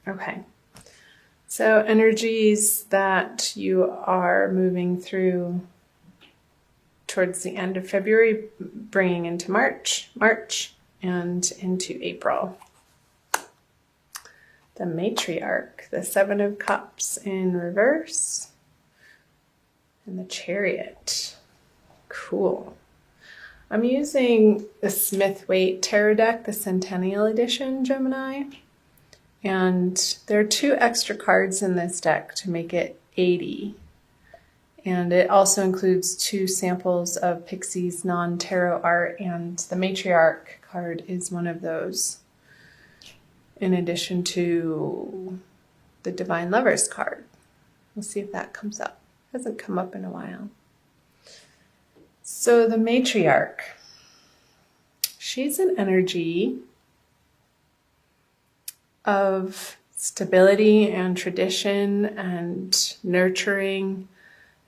Okay. So energies that you are moving through towards the end of February, bringing into March, and into April. The matriarch, the Seven of Cups in reverse, and the Chariot. Cool. I'm using the Smith-Waite Tarot deck, the Centennial Edition, Gemini. And there are 2 extra cards in this deck to make it 80. And it also includes 2 samples of Pixie's non-tarot art, and the Matriarch card is one of those, in addition to the Divine Lovers card. We'll see if that comes up. It hasn't come up in a while. So the Matriarch, she's an energy of stability and tradition and nurturing,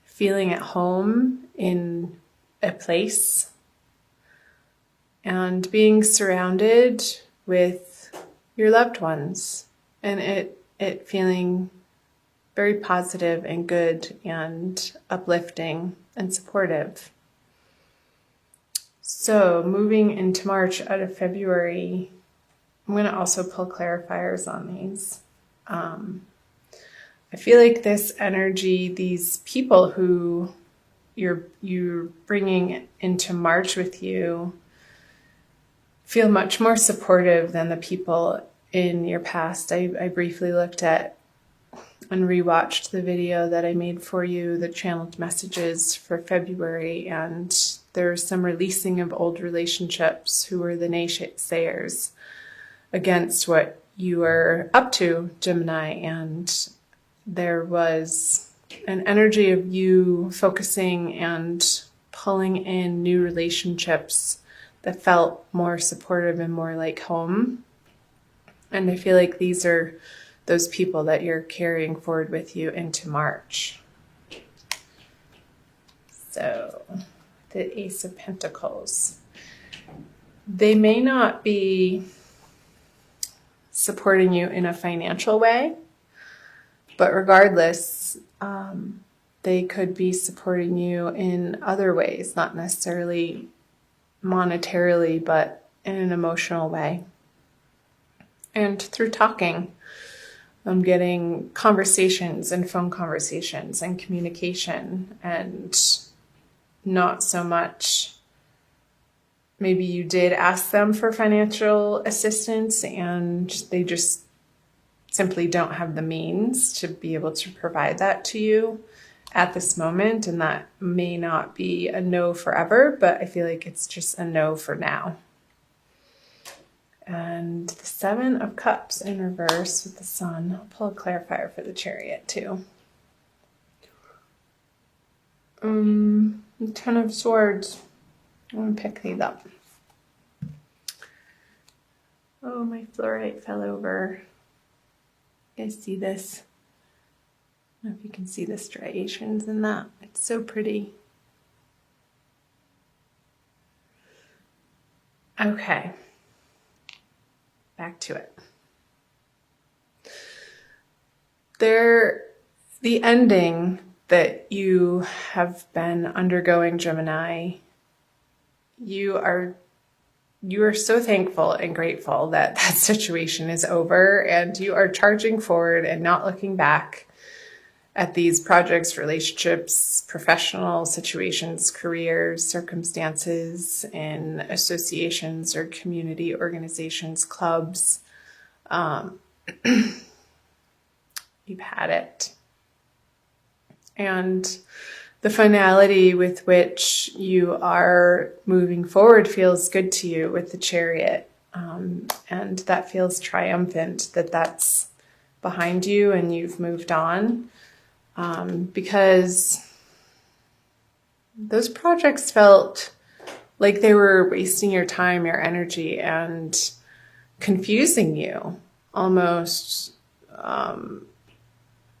feeling at home in a place, and being surrounded with your loved ones, and it feeling very positive and good and uplifting and supportive. So moving into March out of February, I'm going to also pull clarifiers on these. I feel like this energy, these people who you're bringing into March with you, feel much more supportive than the people in your past. I briefly looked at and rewatched the video that I made for you, the channeled messages for February, and there's some releasing of old relationships who were the naysayers against what you were up to, Gemini, and there was an energy of you focusing and pulling in new relationships that felt more supportive and more like home. And I feel like these are those people that you're carrying forward with you into March. So the Ace of Pentacles. They may not be supporting you in a financial way, but regardless, they could be supporting you in other ways, not necessarily monetarily, but in an emotional way. And through talking, I'm getting conversations and phone conversations and communication, and not so much maybe you did ask them for financial assistance and they just simply don't have the means to be able to provide that to you at this moment. And that may not be a no forever, but I feel like it's just a no for now. And the Seven of Cups in reverse with the Sun. I'll pull a clarifier for the Chariot too. Ten of Swords. I'm going to pick these up. Oh, my fluorite fell over. You guys see this? I don't know if you can see the striations in that. It's so pretty. Okay. Back to it. The ending that you have been undergoing, Gemini, you are so thankful and grateful that that situation is over, and you are charging forward and not looking back at these projects, relationships, professional situations, careers, circumstances, in associations or community organizations, clubs. You've had it. And the finality with which you are moving forward feels good to you with the Chariot. And that feels triumphant that that's behind you and you've moved on. Because those projects felt like they were wasting your time, your energy, and confusing you almost.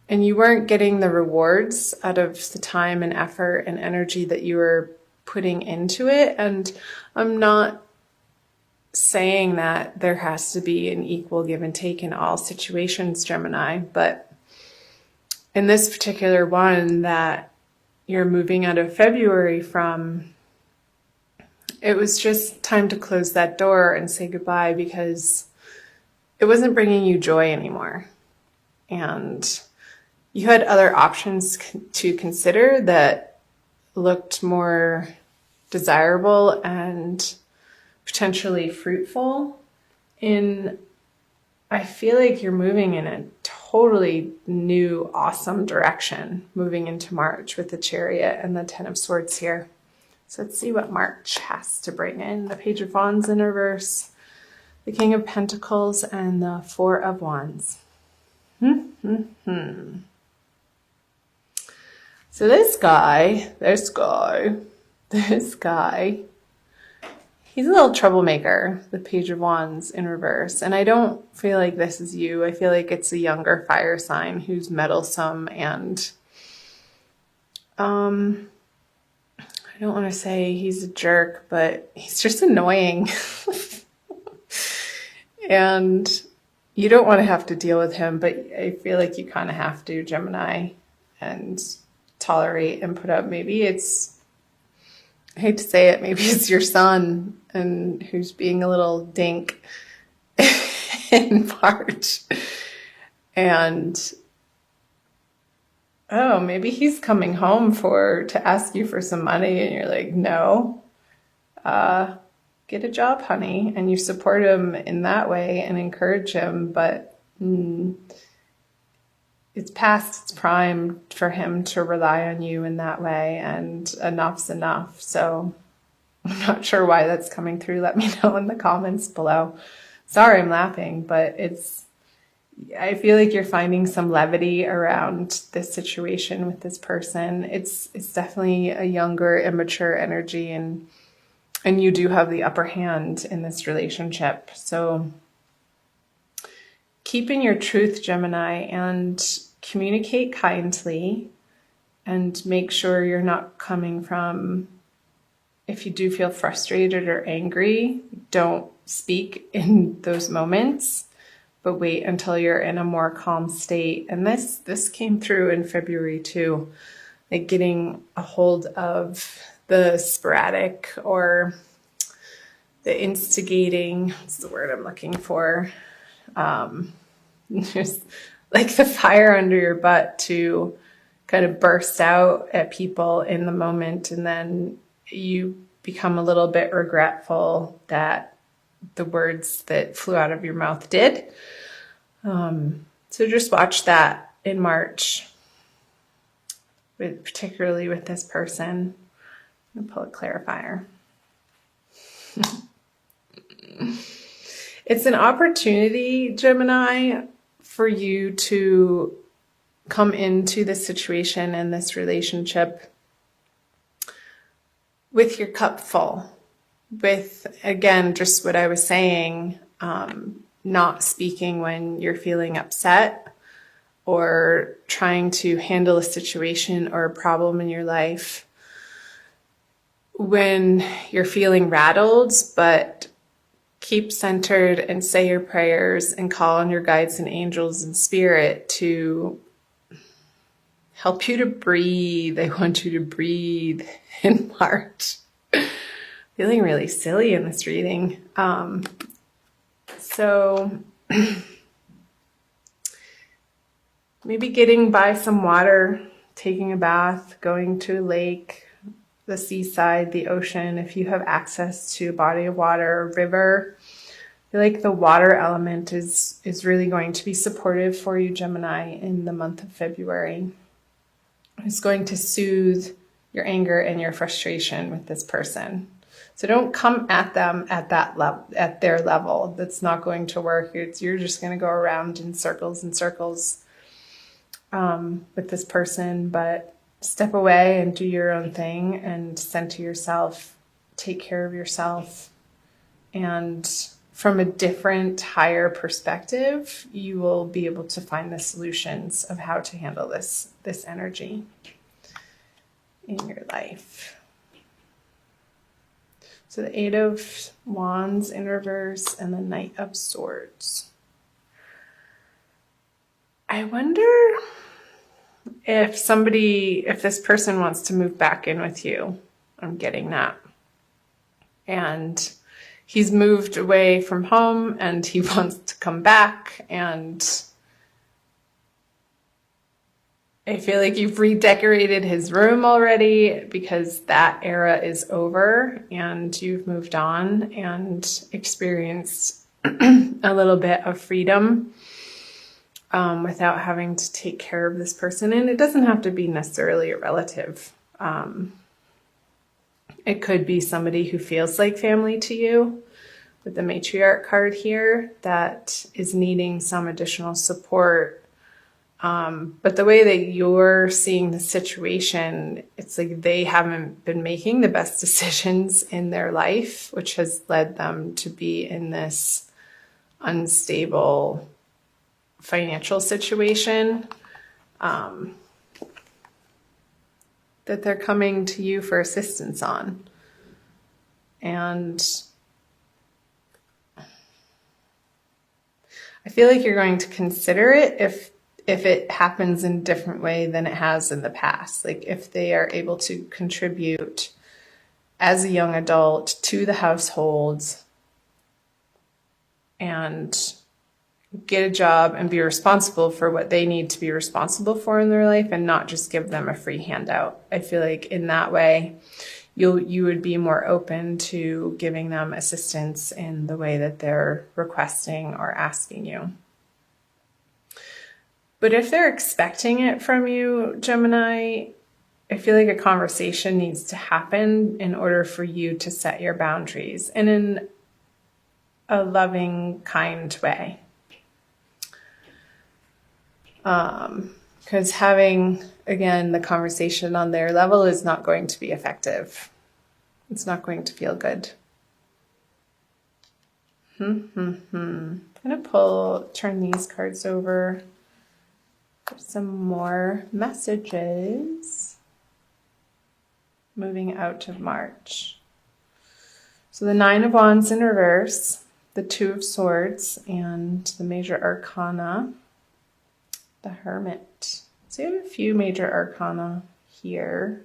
And you weren't getting the rewards out of the time and effort and energy that you were putting into it. And I'm not saying that there has to be an equal give and take in all situations, Gemini, but in this particular one that you're moving out of February from, it was just time to close that door and say goodbye because it wasn't bringing you joy anymore. And you had other options to consider that looked more desirable and potentially fruitful. I feel like you're moving in a totally new, awesome direction, moving into March with the Chariot and the Ten of Swords here. So let's see what March has to bring in. The Page of Wands in reverse, the King of Pentacles, and the Four of Wands. So this guy, he's a little troublemaker, the Page of Wands in reverse. And I don't feel like this is you. I feel like it's a younger fire sign who's meddlesome and I don't want to say he's a jerk, but he's just annoying. And you don't want to have to deal with him, but I feel like you kind of have to, Gemini, and tolerate and put up. Maybe it's, I hate to say it, maybe it's your son and who's being a little dink in March. And oh, maybe he's coming home to ask you for some money and you're like, no, get a job, honey. And you support him in that way and encourage him, but it's past its prime for him to rely on you in that way, and enough's enough. So I'm not sure why that's coming through. Let me know in the comments below. Sorry I'm laughing, but I feel like you're finding some levity around this situation with this person. It's definitely a younger, immature energy, and you do have the upper hand in this relationship. So keep in your truth, Gemini, and communicate kindly, and make sure you're not coming from, if you do feel frustrated or angry, don't speak in those moments, but wait until you're in a more calm state. And this came through in February too, like getting a hold of the sporadic or the instigating, what's the word I'm looking for? Just like the fire under your butt to kind of burst out at people in the moment, and then you become a little bit regretful that the words that flew out of your mouth did. So just watch that in March, particularly with this person. I'm going to pull a clarifier. It's an opportunity, Gemini, for you to come into this situation and this relationship with your cup full. With, again, just what I was saying, not speaking when you're feeling upset or trying to handle a situation or a problem in your life when you're feeling rattled, but keep centered and say your prayers and call on your guides and angels and spirit to help you to breathe. I want you to breathe in March. Feeling really silly in this reading. So maybe getting by some water, taking a bath, going to a lake, the seaside, the ocean, if you have access to a body of water, a river. I feel like the water element is really going to be supportive for you, Gemini, in the month of February. It's going to soothe your anger and your frustration with this person. So don't come at them at that level, at their level. That's not going to work. You're just going to go around in circles and circles with this person, but step away and do your own thing and center yourself, take care of yourself. And from a different, higher perspective, you will be able to find the solutions of how to handle this energy in your life. So the Eight of Wands in reverse and the Knight of Swords. I wonder if this person wants to move back in with you. I'm getting that. And he's moved away from home and he wants to come back, and I feel like you've redecorated his room already because that era is over and you've moved on and experienced a little bit of freedom without having to take care of this person. And it doesn't have to be necessarily a relative. It could be somebody who feels like family to you with the matriarch card here that is needing some additional support. But the way that you're seeing the situation, it's like they haven't been making the best decisions in their life, which has led them to be in this unstable financial situation, that they're coming to you for assistance on. And I feel like you're going to consider it if it happens in a different way than it has in the past. Like if they are able to contribute as a young adult to the household and get a job and be responsible for what they need to be responsible for in their life and not just give them a free handout. I feel like in that way, you would be more open to giving them assistance in the way that they're requesting or asking you. But if they're expecting it from you, Gemini, I feel like a conversation needs to happen in order for you to set your boundaries, and in a loving, kind way. Because having, again, the conversation on their level is not going to be effective. It's not going to feel good. I'm going to turn these cards over for some more messages moving out of March. So the Nine of Wands in reverse, the Two of Swords, and the Major Arcana, the Hermit. So you have a few Major Arcana here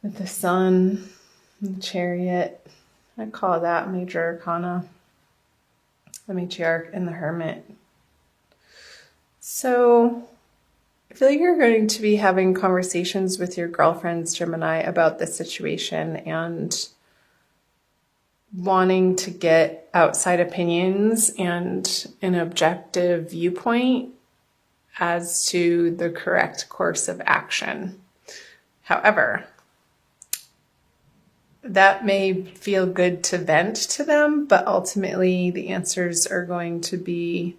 with the Sun, and the Chariot. I call that Major Arcana, the Matriarch, and the Hermit. So I feel like you're going to be having conversations with your girlfriends, Gemini, about this situation and wanting to get outside opinions and an objective viewpoint as to the correct course of action. However, that may feel good to vent to them, but ultimately the answers are going to be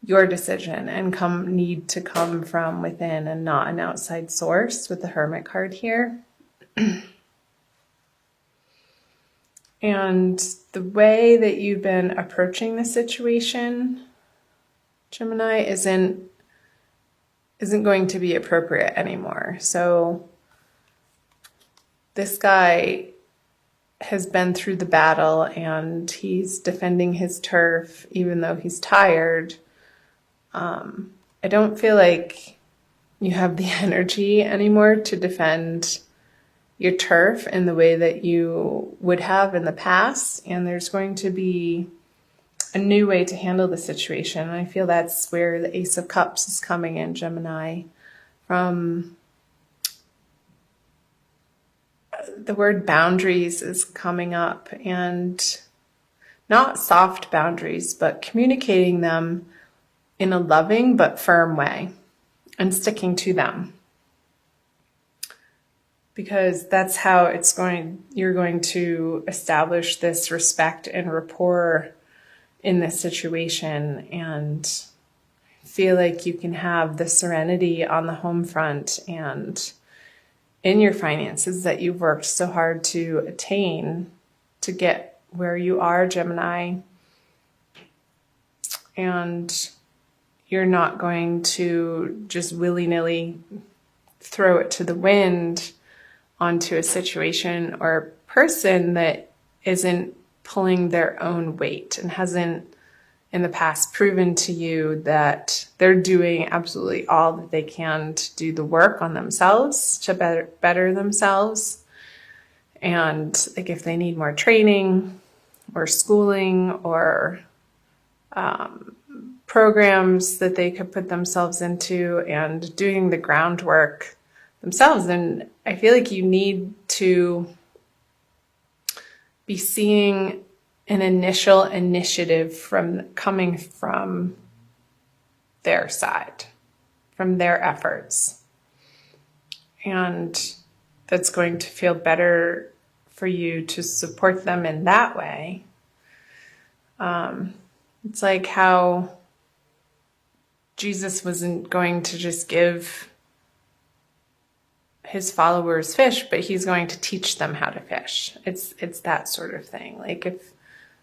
your decision and need to come from within and not an outside source with the Hermit card here. And the way that you've been approaching the situation, Gemini, isn't going to be appropriate anymore. So this guy has been through the battle and he's defending his turf even though he's tired. I don't feel like you have the energy anymore to defend your turf in the way that you would have in the past, and there's going to be a new way to handle the situation. And I feel that's where the Ace of Cups is coming in, Gemini, from the word boundaries is coming up, and not soft boundaries, but communicating them in a loving but firm way and sticking to them. Because that's how you're going to establish this respect and rapport in this situation and feel like you can have the serenity on the home front and in your finances that you've worked so hard to attain to get where you are, Gemini. And you're not going to just willy-nilly throw it to the wind onto a situation or person that isn't pulling their own weight and hasn't in the past proven to you that they're doing absolutely all that they can to do the work on themselves, to better themselves. And like if they need more training or schooling or programs that they could put themselves into and doing the groundwork themselves, then I feel like you need to be seeing an initial initiative coming from their side, from their efforts. And that's going to feel better for you to support them in that way. It's like how Jesus wasn't going to just give his followers fish, but he's going to teach them how to fish. It's that sort of thing. Like if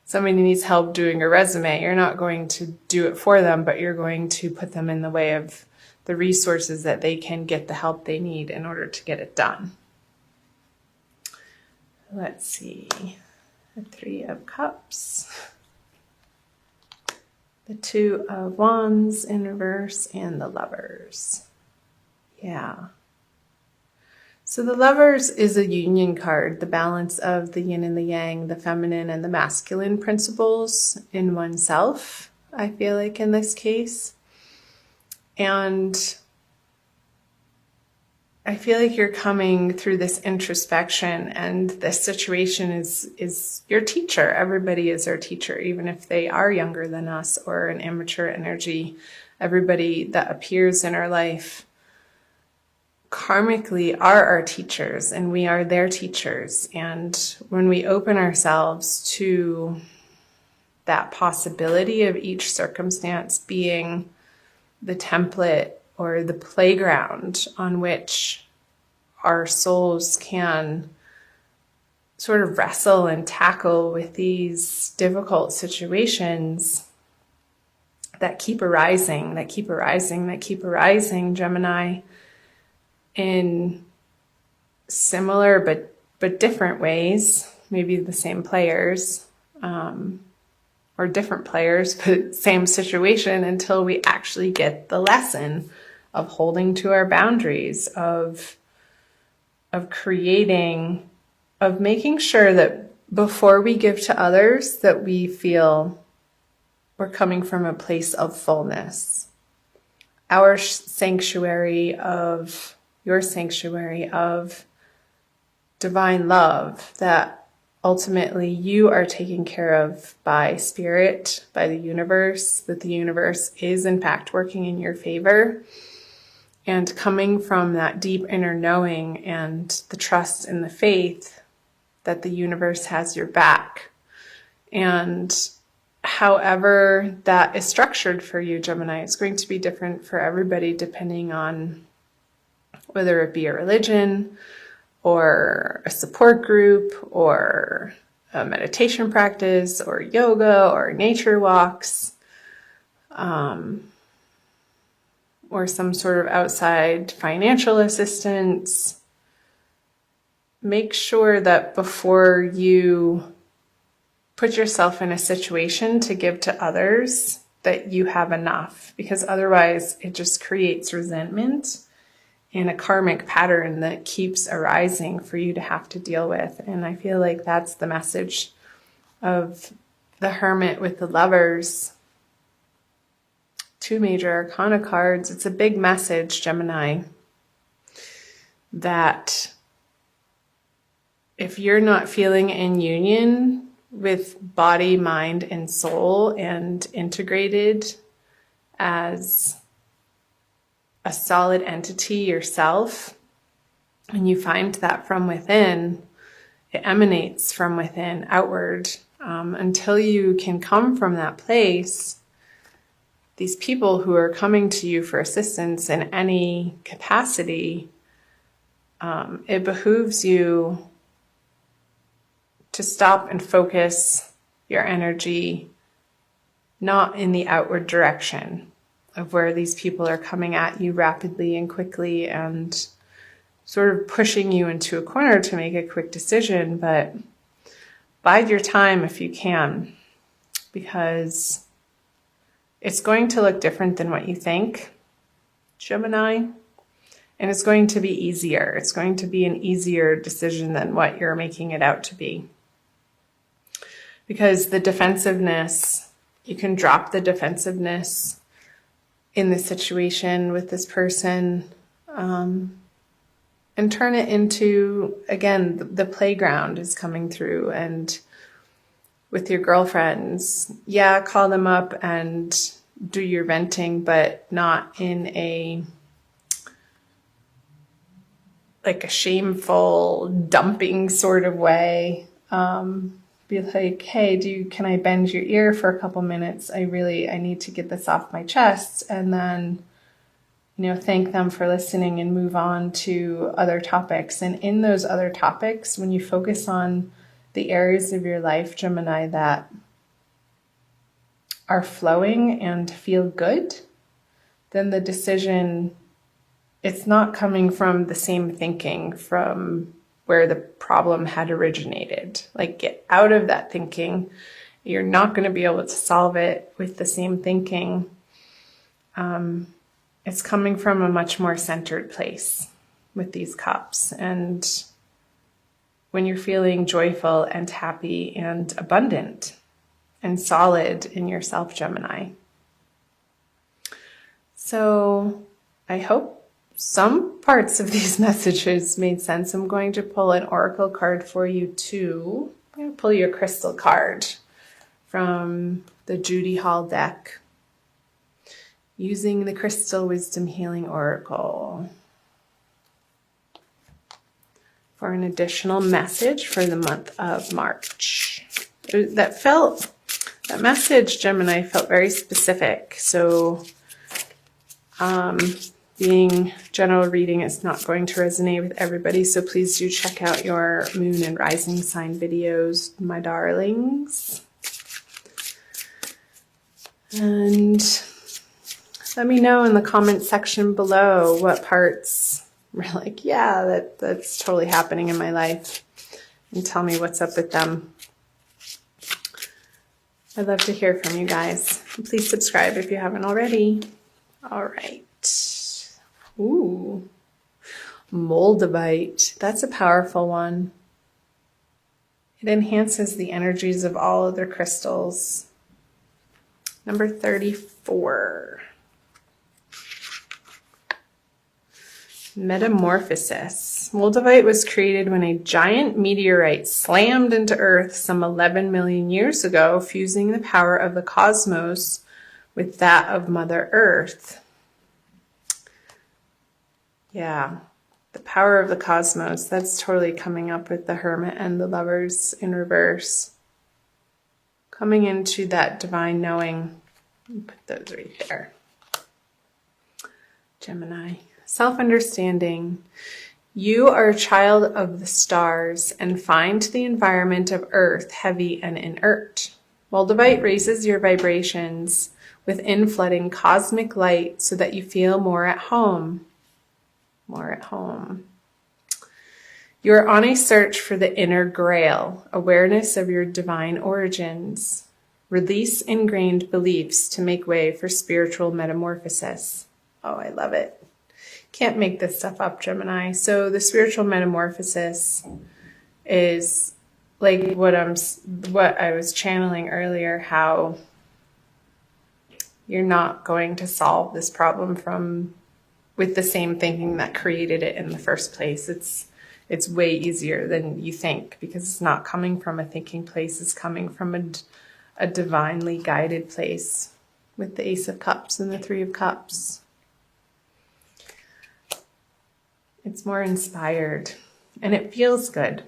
somebody needs help doing a resume, you're not going to do it for them, but you're going to put them in the way of the resources that they can get the help they need in order to get it done. Let's see. The 3 of Cups. The 2 of Wands in reverse and the Lovers. Yeah. So the Lovers is a union card, the balance of the yin and the yang, the feminine and the masculine principles in oneself, I feel like in this case. And I feel like you're coming through this introspection, and this situation is your teacher. Everybody is our teacher, even if they are younger than us or an immature energy. Everybody that appears in our life karmically are our teachers, and we are their teachers. And when we open ourselves to that possibility of each circumstance being the template or the playground on which our souls can sort of wrestle and tackle with these difficult situations that keep arising, Gemini, in similar but different ways, maybe the same players, or different players, but same situation, until we actually get the lesson of holding to our boundaries, of creating, of making sure that before we give to others, that we feel we're coming from a place of fullness. Our sanctuary of, your sanctuary of divine love that ultimately you are taken care of by spirit, by the universe, that the universe is in fact working in your favor, and coming from that deep inner knowing and the trust and the faith that the universe has your back. And however that is structured for you, Gemini, it's going to be different for everybody depending on whether it be a religion or a support group or a meditation practice or yoga or nature walks, or some sort of outside financial assistance. Make sure that before you put yourself in a situation to give to others, that you have enough, because otherwise it just creates resentment in a karmic pattern that keeps arising for you to have to deal with. And I feel like that's the message of the Hermit with the Lovers. 2 major arcana cards. It's a big message, Gemini, that if you're not feeling in union with body, mind, and soul and integrated as a solid entity yourself, and you find that from within, it emanates from within outward. Until you can come from that place, these people who are coming to you for assistance in any capacity, it behooves you to stop and focus your energy not in the outward direction of where these people are coming at you rapidly and quickly and sort of pushing you into a corner to make a quick decision, but bide your time if you can, because it's going to look different than what you think, Gemini, and it's going to be easier. It's going to be an easier decision than what you're making it out to be. Because the defensiveness, you can drop the defensiveness in the situation with this person, and turn it into, again, the playground is coming through. And with your girlfriends, yeah, call them up and do your venting, but not in a shameful dumping sort of way. Be like, hey, can I bend your ear for a couple minutes? I need to get this off my chest. And then, thank them for listening and move on to other topics. And in those other topics, when you focus on the areas of your life, Gemini, that are flowing and feel good, then the decision, it's not coming from the same thinking from where the problem had originated. Like, get out of that thinking. You're not going to be able to solve it with the same thinking. It's coming from a much more centered place with these cups. And when you're feeling joyful and happy and abundant and solid in yourself, Gemini. So I hope some parts of these messages made sense. I'm going to pull an oracle card for you too. I'm going to pull you a crystal card from the Judy Hall deck using the Crystal Wisdom Healing Oracle for an additional message for the month of March. That message, Gemini, felt very specific. So being general reading is not going to resonate with everybody. So please do check out your moon and rising sign videos, my darlings. And let me know in the comment section below what parts were like, yeah, that's totally happening in my life. And tell me what's up with them. I'd love to hear from you guys. Please subscribe if you haven't already. All right. Ooh, Moldavite. That's a powerful one. It enhances the energies of all other crystals. Number 34. Metamorphosis. Moldavite was created when a giant meteorite slammed into Earth some 11 million years ago, fusing the power of the cosmos with that of Mother Earth. Yeah, the power of the cosmos. That's totally coming up with the Hermit and the Lovers in reverse. Coming into that divine knowing. Put those right there. Gemini. Self-understanding. You are a child of the stars and find the environment of Earth heavy and inert. Moldavite raises your vibrations with inflooding cosmic light so that you feel more at home. More at home. You are on a search for the inner grail, awareness of your divine origins. Release ingrained beliefs to make way for spiritual metamorphosis. Oh, I love it. Can't make this stuff up, Gemini. So the spiritual metamorphosis is like what I was channeling earlier, how you're not going to solve this problem with the same thinking that created it in the first place. It's way easier than you think, because it's not coming from a thinking place. It's coming from a divinely guided place with the Ace of Cups and the Three of Cups. It's more inspired and it feels good.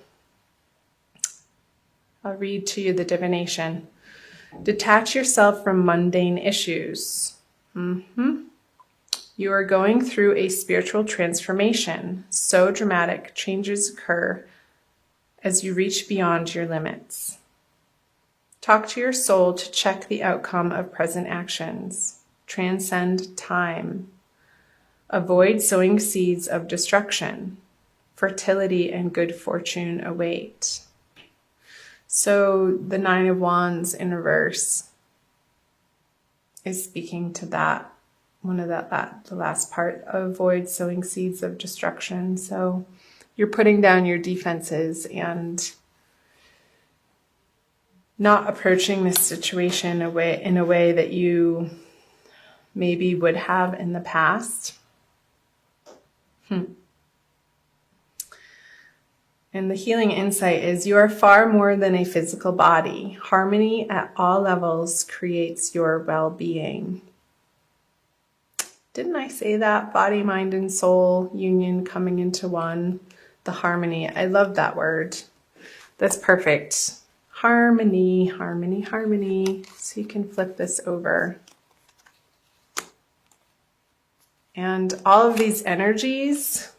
I'll read to you the divination. Detach yourself from mundane issues. You are going through a spiritual transformation. So dramatic, changes occur as you reach beyond your limits. Talk to your soul to check the outcome of present actions. Transcend time. Avoid sowing seeds of destruction. fertility and good fortune await. So the Nine of Wands in reverse is speaking to that, the last part, avoid sowing seeds of destruction. So you're putting down your defenses and not approaching this situation in a way that you maybe would have in the past. And the healing insight is you are far more than a physical body. Harmony at all levels creates your well-being. Didn't I say that? Body, mind, and soul union coming into one. The harmony. I love that word. That's perfect. Harmony, harmony, harmony. So you can flip this over. And all of these energies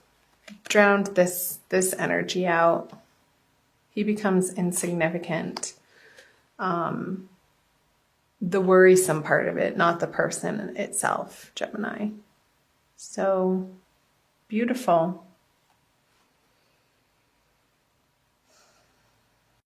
drowned this energy out. He becomes insignificant. The worrisome part of it, not the person itself, Gemini. So beautiful.